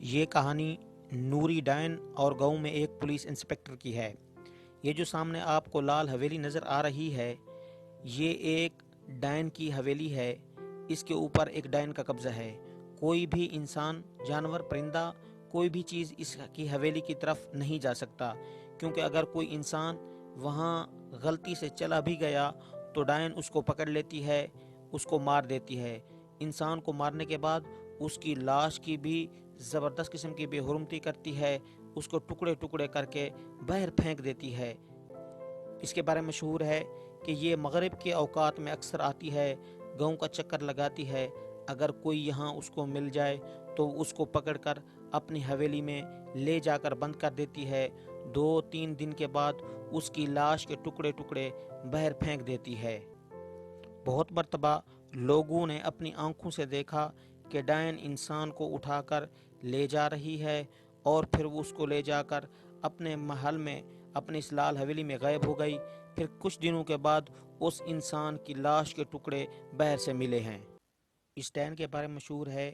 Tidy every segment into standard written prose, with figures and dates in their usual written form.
ये कहानी नूरी डैन और गांव में एक पुलिस इंस्पेक्टर की है। ये जो सामने आपको लाल हवेली नज़र आ रही है, ये एक डैन की हवेली है। इसके ऊपर एक डैन का कब्जा है। कोई भी इंसान, जानवर, परिंदा, कोई भी चीज़ इसकी हवेली की तरफ नहीं जा सकता, क्योंकि अगर कोई इंसान वहाँ गलती से चला भी गया तो डैन उसको पकड़ लेती है, उसको मार देती है। इंसान को मारने के बाद उसकी लाश की भी ज़बरदस्त किस्म की बेहुरमती करती है, उसको टुकड़े टुकड़े करके बाहर फेंक देती है। इसके बारे में मशहूर है कि ये मगरिब के औकात में अक्सर आती है, गांव का चक्कर लगाती है। अगर कोई यहाँ उसको मिल जाए तो उसको पकड़कर अपनी हवेली में ले जाकर बंद कर देती है। 2-3 दिन के बाद उसकी लाश के टुकड़े टुकड़े बाहर फेंक देती है। बहुत मर्तबा लोगों ने अपनी आंखों से देखा कि डायन इंसान को उठाकर ले जा रही है और फिर वो उसको ले जाकर अपने महल में, अपनी इस लाल हवेली में गायब हो गई। फिर कुछ दिनों के बाद उस इंसान की लाश के टुकड़े बाहर से मिले हैं। इस डायन के बारे में मशहूर है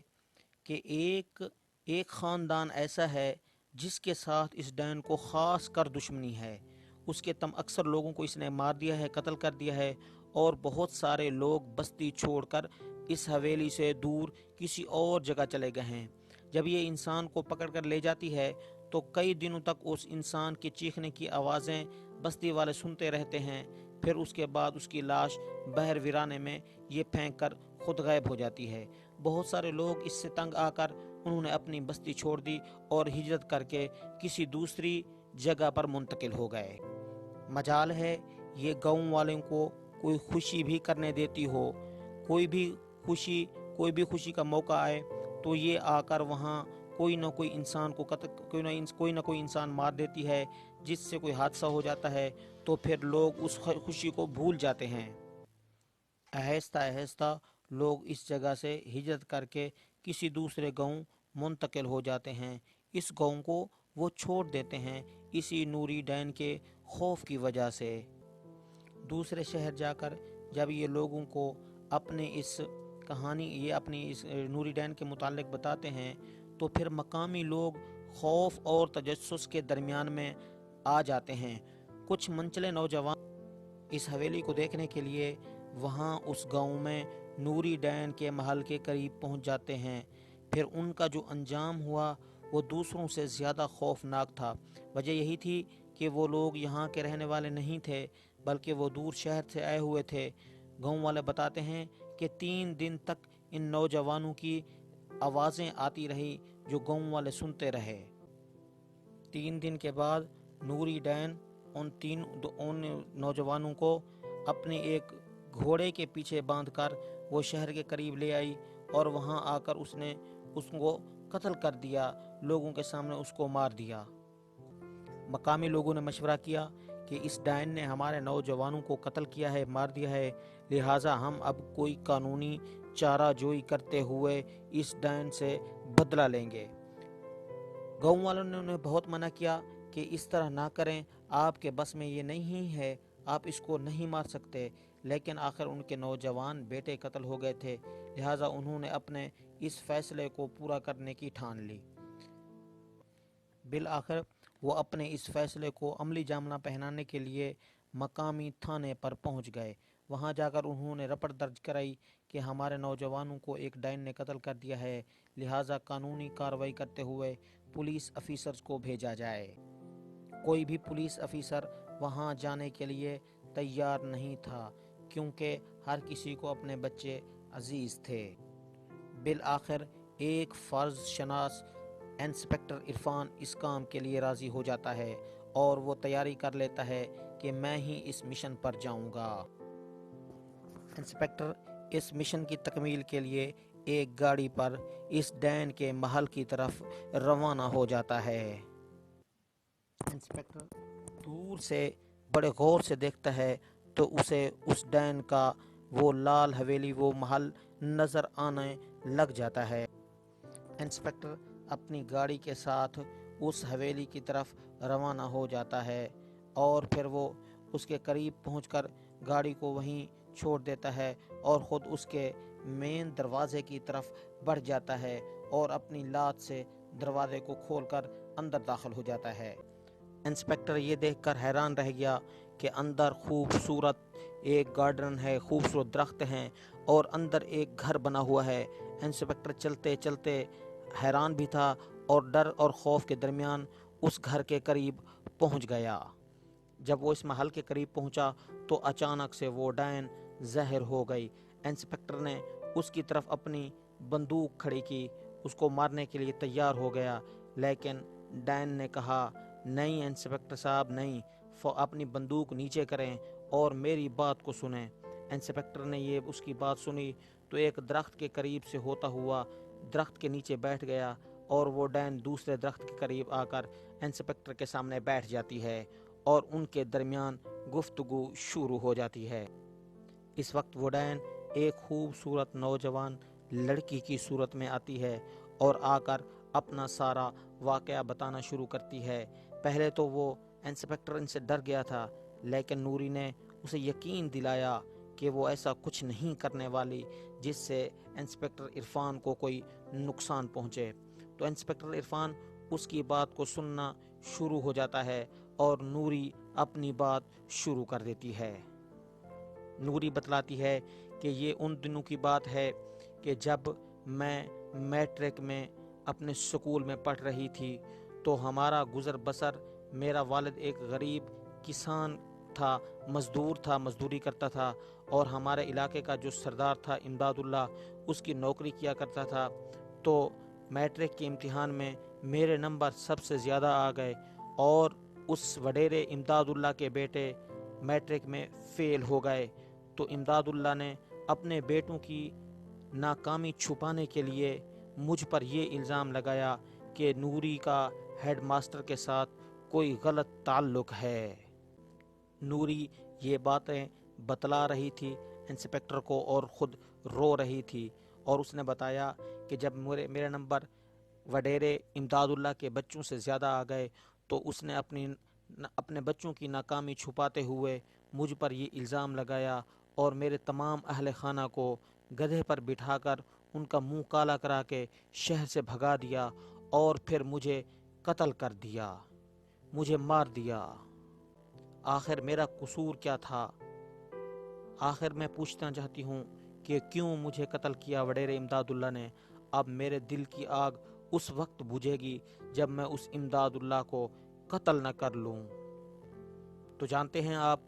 कि एक एक ख़ानदान ऐसा है जिसके साथ इस डायन को ख़ास कर दुश्मनी है। उसके तम अक्सर लोगों को इसने मार दिया है, कत्ल कर दिया है, और बहुत सारे लोग बस्ती छोड़कर इस हवेली से दूर किसी और जगह चले गए हैं। जब ये इंसान को पकड़ कर ले जाती है तो कई दिनों तक उस इंसान की चीखने की आवाज़ें बस्ती वाले सुनते रहते हैं। फिर उसके बाद उसकी लाश बहर वीराने में ये फेंक कर खुद गायब हो जाती है। बहुत सारे लोग इससे तंग आकर उन्होंने अपनी बस्ती छोड़ दी और हिजरत करके किसी दूसरी जगह पर मुंतकिल हो गए। मजाल है ये गाँव वालों को कोई खुशी भी करने देती हो। कोई भी कोई भी खुशी का मौका आए तो ये आकर वहाँ कोई ना कोई इंसान को कोई ना कोई इंसान मार देती है, जिससे कोई हादसा हो जाता है। तो फिर लोग उस खुशी को भूल जाते हैं। आहिस्ता आहिस्ता लोग इस जगह से हिजरत करके किसी दूसरे गांव मुंतकिल हो जाते हैं। इस गांव को वो छोड़ देते हैं इसी नूरी डैन के खौफ की वजह से। दूसरे शहर जाकर जब ये लोगों को अपनी इस नूरी डैन के मुतालिक बताते हैं तो फिर मकामी लोग खौफ और तजस्सुस के दरमियान में आ जाते हैं। कुछ मनचले नौजवान इस हवेली को देखने के लिए वहाँ उस गांव में नूरी डैन के महल के करीब पहुँच जाते हैं। फिर उनका जो अंजाम हुआ वो दूसरों से ज़्यादा खौफनाक था। वजह यही थी कि वो लोग यहाँ के रहने वाले नहीं थे, बल्कि वो दूर शहर से आए हुए थे। गांव वाले बताते हैं कि 3 दिन तक इन नौजवानों की आवाज़ें आती रही जो गांव वाले सुनते रहे। 3 दिन के बाद नूरी डैन उन नौजवानों को अपने एक घोड़े के पीछे बांधकर वो शहर के करीब ले आई और वहां आकर उसने उसको कत्ल कर दिया, लोगों के सामने उसको मार दिया। मकामी लोगों ने मशवरा किया कि इस डायन ने हमारे नौजवानों को कत्ल किया है, मार दिया है, लिहाजा हम अब कोई कानूनी चारा जोई करते हुए इस डायन से बदला लेंगे। गाँव वालों ने उन्हें बहुत मना किया कि इस तरह ना करें, आपके बस में ये नहीं है, आप इसको नहीं मार सकते। लेकिन आखिर उनके नौजवान बेटे कत्ल हो गए थे, लिहाजा उन्होंने अपने इस फैसले को पूरा करने की ठान ली। बिल आखिर वो अपने इस फैसले को अमली जामना पहनाने के लिए मकामी थाने पर पहुंच गए। वहां जाकर उन्होंने रपट दर्ज कराई कि हमारे नौजवानों को एक डायन ने कत्ल कर दिया है, लिहाजा कानूनी कार्रवाई करते हुए पुलिस अफीसर्स को भेजा जाए। कोई भी पुलिस अफीसर वहां जाने के लिए तैयार नहीं था, क्योंकि हर किसी को अपने बच्चे अजीज थे। बिल आखिर एक फर्ज शनास इंस्पेक्टर इरफान इस काम के लिए राजी हो जाता है और वो तैयारी कर लेता है कि मैं ही इस मिशन पर जाऊंगा। इंस्पेक्टर इस मिशन की तकमील के लिए एक गाड़ी पर इस डैन के महल की तरफ रवाना हो जाता है। इंस्पेक्टर दूर से बड़े गौर से देखता है तो उसे उस डैन का वो लाल हवेली, वो महल नज़र आने लग जाता है। इंस्पेक्टर अपनी गाड़ी के साथ उस हवेली की तरफ रवाना हो जाता है और फिर वो उसके करीब पहुंचकर गाड़ी को वहीं छोड़ देता है और ख़ुद उसके मेन दरवाजे की तरफ बढ़ जाता है और अपनी लात से دروازے کو کھول کر اندر داخل ہو جاتا ہے۔ انسپکٹر یہ دیکھ کر حیران رہ گیا کہ اندر خوبصورت ایک گارڈن ہے، خوبصورت درخت ہیں اور اندر ایک گھر بنا ہوا ہے۔ انسپکٹر چلتے چلتے حیران بھی تھا اور ڈر اور خوف کے درمیان اس گھر کے قریب پہنچ گیا۔ جب وہ اس محل کے قریب پہنچا تو اچانک سے وہ ڈائن ظاہر ہو گئی۔ انسپکٹر نے اس کی طرف اپنی بندوق کھڑی کی، اس کو مارنے کے لیے تیار ہو گیا، لیکن ڈائن نے کہا، نہیں انسپکٹر صاحب نہیں، اپنی بندوق نیچے کریں اور میری بات کو سنیں۔ انسپکٹر نے یہ اس کی بات سنی تو ایک درخت کے قریب سے ہوتا ہوا درخت کے نیچے بیٹھ گیا اور وہ ڈائن دوسرے درخت کے قریب آ کر انسپکٹر کے سامنے بیٹھ جاتی ہے اور ان کے درمیان گفتگو شروع ہو جاتی ہے۔ اس وقت وہ ڈائن ایک خوبصورت نوجوان لڑکی کی صورت میں آتی ہے اور آ کر اپنا سارا واقعہ بتانا شروع کرتی ہے۔ پہلے تو وہ انسپکٹر ان سے ڈر گیا تھا، لیکن نوری نے اسے یقین دلایا کہ وہ ایسا کچھ نہیں کرنے والی جس سے انسپکٹر عرفان کو کوئی نقصان پہنچے۔ تو انسپکٹر عرفان اس کی بات کو سننا شروع ہو جاتا ہے اور نوری اپنی بات شروع کر دیتی ہے۔ نوری بتلاتی ہے کہ یہ ان دنوں کی بات ہے کہ جب میں میٹرک میں اپنے سکول میں پڑھ رہی تھی تو ہمارا گزر بسر، میرا والد ایک غریب کسان تھا، مزدوری کرتا تھا اور ہمارے علاقے کا جو سردار تھا امداد اللہ، اس کی نوکری کیا کرتا تھا۔ تو میٹرک کے امتحان میں میرے نمبر سب سے زیادہ آ گئے اور اس وڈیرے امداد اللہ کے بیٹے میٹرک میں فیل ہو گئے۔ تو امداد اللہ نے اپنے بیٹوں کی ناکامی چھپانے کے لیے مجھ پر یہ الزام لگایا کہ نوری کا ہیڈ ماسٹر کے ساتھ کوئی غلط تعلق ہے۔ نوری یہ باتیں بتلا رہی تھی انسپکٹر کو اور خود رو رہی تھی، اور اس نے بتایا کہ جب میرے نمبر وڈیرے امداد اللہ کے بچوں سے زیادہ آ گئے تو اس نے اپنے بچوں کی ناکامی چھپاتے ہوئے مجھ پر یہ الزام لگایا اور میرے تمام اہل خانہ کو گدھے پر بٹھا کر ان کا منہ کالا کرا کے شہر سے بھگا دیا اور پھر مجھے قتل کر دیا، مجھے مار دیا۔ آخر میرا قصور کیا تھا؟ آخر میں پوچھنا چاہتی ہوں کہ کیوں مجھے قتل کیا وڈیرے امداد اللہ نے؟ اب میرے دل کی آگ اس وقت بجھے گی جب میں اس امداد اللہ کو قتل نہ کر لوں۔ تو جانتے ہیں آپ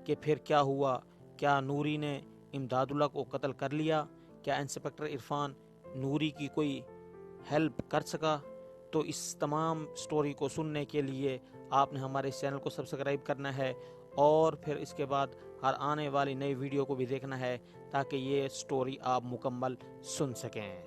کہ پھر کیا ہوا؟ کیا نوری نے امداد اللہ کو قتل کر لیا؟ کیا انسپکٹر عرفان نوری کی کوئی ہیلپ کر سکا؟ تو اس تمام سٹوری کو سننے کے لیے آپ نے ہمارے اس چینل کو سبسکرائب کرنا ہے اور پھر اس کے بعد ہر آنے والی نئی ویڈیو کو بھی دیکھنا ہے تاکہ یہ سٹوری آپ مکمل سن سکیں۔